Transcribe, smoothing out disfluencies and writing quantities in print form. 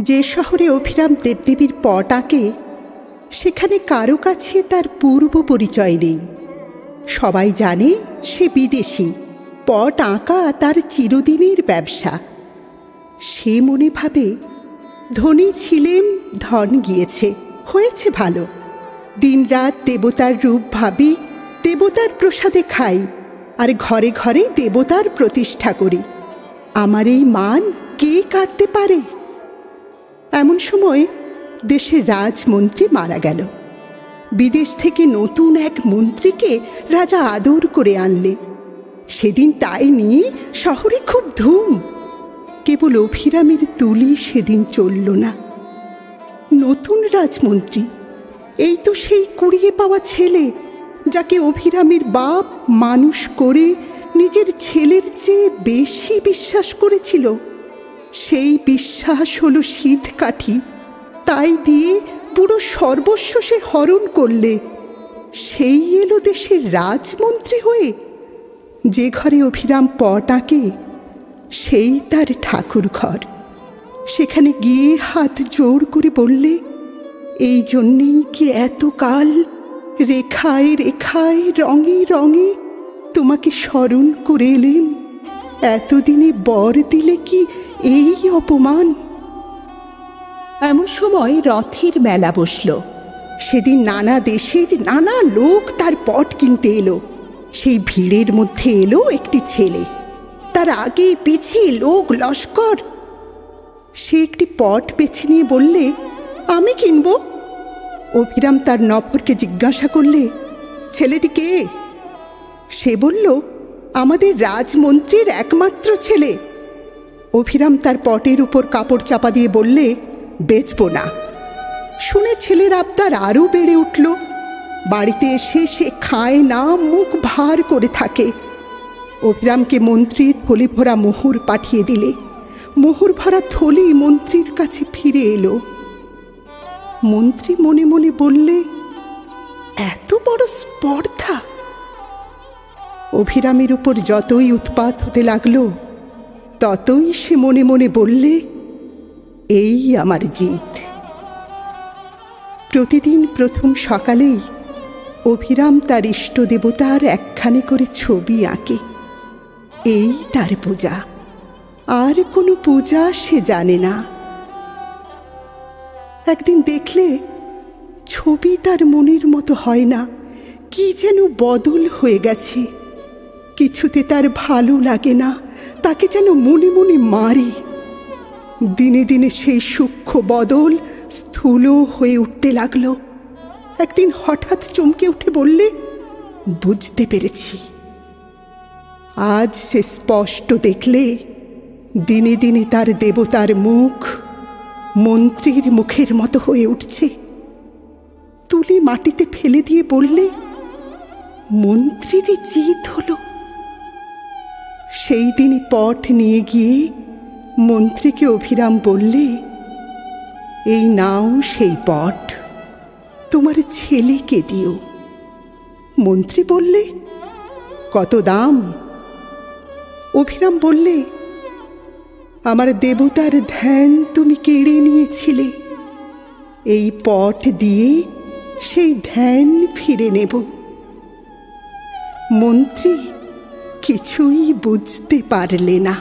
যে শহরে অভিরাম দেবদেবীর পট আঁকে সেখানে কারো কাছে তার পূর্ব পরিচয় নেই। সবাই জানে সে বিদেশি, পট আঁকা তার চিরদিনের ব্যবসা। সে মনে ভাবে, ধনী ছিলেম, ধন গিয়েছে, হয়েছে ভালো। দিনরাত দেবতার রূপ ভাবি, দেবতার প্রসাদে খাই, আর ঘরে ঘরে দেবতার প্রতিষ্ঠা করি। আমার এই মান কে কাটতে পারে? এমন সময় দেশের রাজমন্ত্রী মারা গেল। বিদেশ থেকে নতুন এক মন্ত্রীকে রাজা আদর করে আনলে। সেদিন তাই নিয়ে শহরে খুব ধুম। কেবল অভিরামের তুলি সেদিন চলল না। নতুন রাজমন্ত্রী, এই তো সেই কুড়িয়ে পাওয়া ছেলে যাকে অভিরামের বাপ মানুষ করে নিজের ছেলের চেয়ে বেশি বিশ্বাস করেছিল। সেই বিশ্বাস হলো সিধ কাঠি, তাই দিয়ে পুরো সর্বস্ব সে হরণ করলে। সেই এলো দেশের রাজমন্ত্রী হয়ে। যে ঘরে অভিরাম পট আঁকে সেই তার ঠাকুর ঘর। সেখানে গিয়ে হাত জোড় করে বললে, এই জন্যেই কি এতকাল রেখায় রেখায় রঙে রঙে তোমাকে স্মরণ করে এলেন? এতদিনে বর দিলে কি এই অপমান? এমন সময় রথের মেলা বসল। সেদিন নানা দেশের নানা লোক তার পট কিনতে এলো। সেই ভিড়ের মধ্যে এলো একটি ছেলে, তার আগে পিছিয়ে লোক লস্কর। সে একটি পট বেছে নিয়ে বললে, আমি কিনব। অভিরাম তার নফরকে জিজ্ঞাসা করলে, ছেলেটি কে? সে বলল, আমাদের রাজমন্ত্রীর একমাত্র ছেলে। অভিরাম তার পটের উপর কাপড় চাপা দিয়ে বললে, বেচব না। শুনে ছেলের আবদার আরও বেড়ে উঠল। বাড়িতে এসে সে খায় না, মুখ ভার করে থাকে। অভিরামকে মন্ত্রী থলি ভরা মোহর পাঠিয়ে দিলে। মোহর ভরা থলি মন্ত্রীর কাছে ফিরে এলো। মন্ত্রী মনে মনে বললে, এত বড় স্পর্ধা! অভিরামের উপর যতই উৎপাত হতে লাগলো ততই সে মনে মনে বললে, এই আমার জিত। প্রতিদিন প্রথম সকালেই অভিরাম তার ইষ্ট দেবতার একখানে করে ছবি আঁকে। এই তার পূজা, আর কোনো পূজা সে জানে না। একদিন দেখলে ছবি তার মনের মতো হয় না, কি যেন বদল হয়ে গেছে। কিছুতে তার ভালো লাগে না, তাকে যেন মনে মনে মারে। দিনে দিনে সেই সূক্ষ্ম বদল স্থূল হয়ে উঠতে লাগলো। একদিন হঠাৎ চমকে উঠে বললে, বুঝতে পেরেছি। আজ সে স্পষ্ট দেখলে দিনে দিনে তার দেবতার মুখ মন্ত্রীর মুখের মতো হয়ে উঠছে। তুলে মাটিতে ফেলে দিয়ে বললে, মন্ত্রীরই জিত হলো। সেই দিনই পট নিয়ে গিয়ে মন্ত্রীকে অভিরাম বললে, এই নাও সেই পট, তোমার ছেলেকে দিও। মন্ত্রী বললে, কত দাম? অভিরাম বললে, আমার দেবতার ধ্যান তুমি কেড়ে নিয়েছিলে, এই পট দিয়ে সেই ধ্যান ফিরে নেব। মন্ত্রী কিছুই বুঝতে পারলে না।